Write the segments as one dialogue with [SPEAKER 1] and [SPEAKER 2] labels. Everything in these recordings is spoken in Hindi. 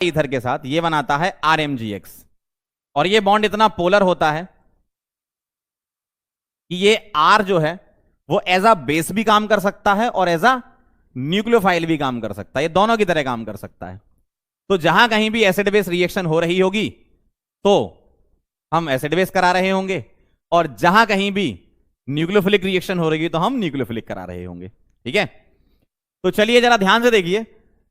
[SPEAKER 1] ईथर के साथ, ये बनाता है RMgx। और ये बॉन्ड इतना पोलर होता है कि ये R जो है वो एज अ बेस भी काम कर सकता है और एज अ न्यूक्लियोफाइल भी काम कर सकता है, ये दोनों की तरह काम कर सकता है। तो जहां कहीं भी एसिड बेस रिएक्शन हो रही होगी तो हम एसिड बेस करा रहे होंगे, और जहां कहीं भी न्यूक्लियोफिलिक रिएक्शन हो रही है तो हम न्यूक्लियोफिलिक करा रहे होंगे। ठीक है, तो चलिए जरा ध्यान से देखिए,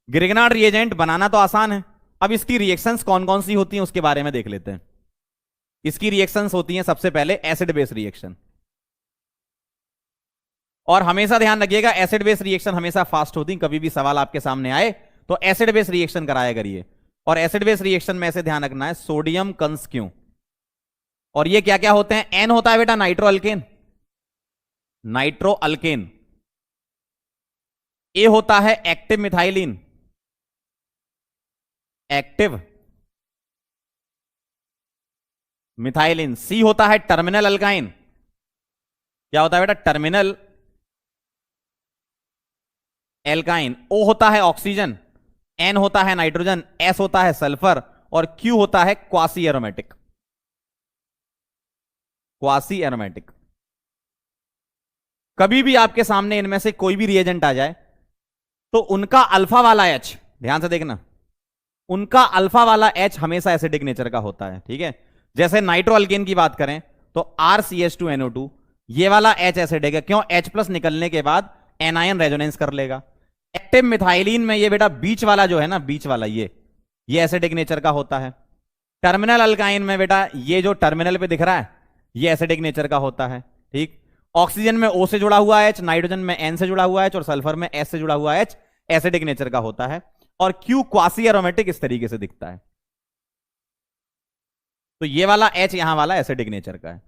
[SPEAKER 1] ग्रिग्नार्ड रिएजेंट बनाना तो आसान है। अब इसकी रिएक्शंस कौन कौन सी होती हैं उसके बारे में देख लेते हैं। इसकी रिएक्शंस होती हैं सबसे पहले एसिड बेस रिएक्शन, और हमेशा ध्यान रखिएगा एसिड बेस रिएक्शन हमेशा फास्ट होती है। कभी भी सवाल आपके सामने आए तो एसिड बेस रिएक्शन कराया करिए। और एसिड बेस रिएक्शन में ऐसे ध्यान रखना है, सोडियम कंस क्यों, और ये क्या क्या होते हैं। एन होता है बेटा नाइट्रो अल्केन, नाइट्रो अल्केन। ए होता है एक्टिव मिथाइलिन, एक्टिव मिथाइलिन। सी होता है टर्मिनल अल्काइन, क्या होता है बेटा, टर्मिनल एल्काइन। ओ होता है ऑक्सीजन, एन होता है नाइट्रोजन, एस होता है सल्फर, और क्यू होता है क्वासी एरोमेटिक, क्वासी एरोमेटिक। कभी भी आपके सामने इनमें से कोई भी रिएजेंट आ जाए तो उनका अल्फा वाला एच, ध्यान से देखना, उनका अल्फा वाला एच हमेशा एसिडिक नेचर का होता है। ठीक है, जैसे नाइट्रो अल्केन की बात करें तो RCH2NO2, ये वाला एच एसिडिक है, क्यों, H प्लस निकलने के बाद एनायन रेजोनेंस कर लेगा। एक्टिव मिथाइलिन में ये बेटा बीच वाला जो है ना, बीच वाला ये एसिडिक नेचर का होता है। टर्मिनल अल्काइन में बेटा ये जो टर्मिनल पे दिख रहा है ये एसिडिक नेचर का होता है। ठीक, ऑक्सीजन में O से जुड़ा हुआ H, नाइट्रोजन में N से जुड़ा हुआ H, और सल्फर में S से जुड़ा हुआ H एसिडिक नेचर का होता है। और Q क्वासी एरोमेटिक इस तरीके से दिखता है। तो ये वाला H यहां वाला एसिडिक नेचर का है।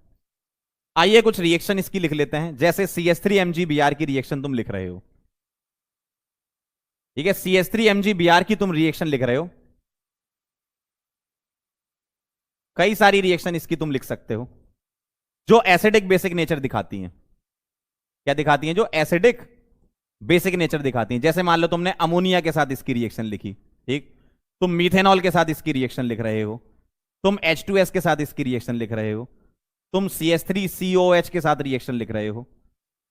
[SPEAKER 1] आइए कुछ रिएक्शन इसकी लिख लेते हैं, जैसे CH3MgBr की रिएक्शन तुम लिख रहे हो। ठीक है, CH3MgBr की तुम रिएक्शन लिख रहे हो, कई सारी रिएक्शन इसकी तुम लिख सकते हो जो एसिडिक बेसिक नेचर दिखाती हैं। क्या दिखाती हैं, जो एसिडिक बेसिक नेचर दिखाती हैं। जैसे मान लो तुमने अमोनिया के साथ इसकी रिएक्शन लिखी, ठीक, तुम मीथेनॉल के साथ इसकी रिएक्शन लिख रहे हो, तुम H2S के साथ इसकी रिएक्शन लिख रहे हो, तुम CH3COH के साथ रिएक्शन लिख रहे हो,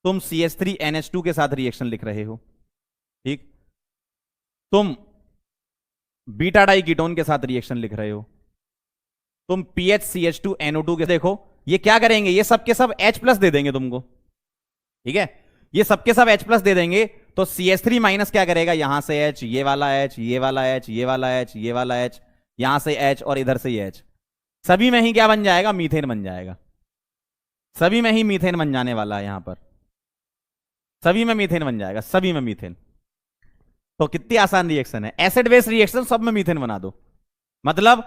[SPEAKER 1] तुम CH3NH2 के साथ रिएक्शन लिख रहे हो। ठीक, तुम बीटा डाई कीटोन के साथ रिएक्शन लिख रहे हो, तुम PHCH2NO2 के, देखो ये क्या करेंगे, ये सब के सब H प्लस दे देंगे तुमको। ठीक है, ये सब के सब H प्लस दे देंगे, तो CH3 माइनस क्या करेगा, यहां से H, ये वाला H, ये वाला H, ये वाला H, ये वाला H, यहां से H और इधर से H, सभी में ही क्या बन जाएगा, मीथेन बन जाएगा। सभी में ही मीथेन बन जाने वाला है, यहां पर सभी में मीथेन बन जाएगा, सभी में मीथेन। तो कितनी आसान रिएक्शन है, एसिड बेस रिएक्शन सब में मीथेन बना दो। मतलब